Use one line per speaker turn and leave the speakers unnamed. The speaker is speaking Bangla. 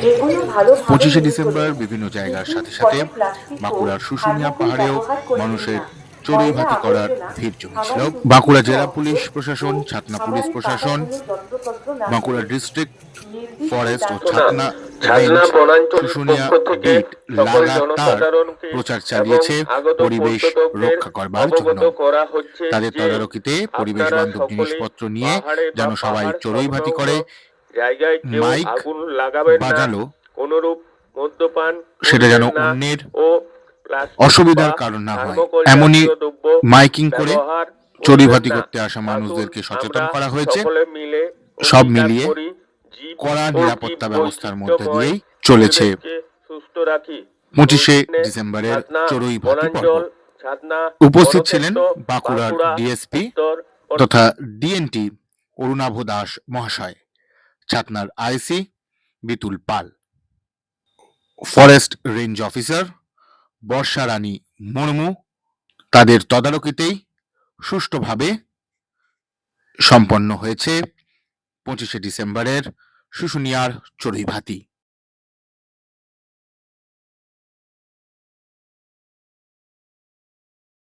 যেগুলো ভালোভাবে
25শে
মেনে
ডিসেম্বর
চলুন।
বিভিন্ন জায়গার
টিফিন,
সাথে সাথে
পটের প্লাস্টিক ও
বাঁকুড়ার শুশুনিয়া
থার্মোকল
পাহাড়েও
ব্যবহার করবেন
মানুষের
না।
চড়ুই
ময়লা
ভাতি করার
আবর্জনা
ভিড় জমেছিল।
খাবারের
বাঁকুড়া
নির্দিষ্ট
জেলা
অংশে
পুলিশ
ও
প্রশাসন, ছাতনা পুলিশ
খাবারের
প্রশাসন,
পাতাগুলো যত্রতত্র না
বাঁকুড়া
ফেলে
ডিস্ট্রিক্ট
নির্দিষ্ট
ফরেস্ট ও
ডাস্টবিনে
ছাতনা রেঞ্জ
ছাতনা বনাঞ্চলের
শুশুনিয়া
পক্ষ থেকে
বিট
সকল
লাগাতার
জনসাধারণকে
প্রচার
এবং
চালিয়েছে
আগত
পরিবেশ
পর্যটকদের
রক্ষা করবার জন্য।
অবগত করা হচ্ছে
তাদের
যে
তদারকিতে পরিবেশ
আপনারা
বান্ধব
সকলে
জিনিসপত্র নিয়ে
পাহাড়ে বা
যেন সবাই
পাহাড়
চড়ুই ভাতি
সংলগ্ন
করে।
জায়গায় কেউ
মাইক
আগুন লাগাবেন না,
বাজালো
কোনরূপ মদ্যপান
সেটা যেন
করবেন না
অন্যের
ও প্লাস্টিক
অসুবিধার
বা
কারণ না হয়,
থার্মোকল
এমনই
জাতীয় দ্রব্য
মাইকিং করে
ব্যবহার
চড়ুই
করবেন
ভাতি
না।
করতে আসা
আসুন
মানুষদেরকে সচেতন
আমরা
করা হয়েছে।
সকলে মিলে
সব
অঙ্গীকার
মিলিয়ে
করি জীব
কড়া
ও
নিরাপত্তা
জীব
ব্যবস্থার মধ্যে
বৈচিত্র্যময়
দিয়েই চলেছে
পরিবেশকে সুস্থ রাখি।
25শে
অনুষ্ঠানে
ডিসেম্বরের
ছাতনা
চড়ুই ভাতি পর্ব।
বনাঞ্চল, ছাতনা
উপস্থিত ছিলেন
বনক্ষেত্র,
বাঁকুড়ার
বাঁকুড়া
ডিএসপি
উত্তর
তথা ডিএনটি অরুণাভ দাস মহাশয়, ছাতনার আইসি বিতুল পাল, ফরেস্ট রেঞ্জ অফিসার বর্ষা রানী মুর্মু। তাদের তদারকিতেই সুষ্ঠুভাবে সম্পন্ন হয়েছে 25শে ডিসেম্বরের শুশুনিয়ার চড়ুই ভাতি।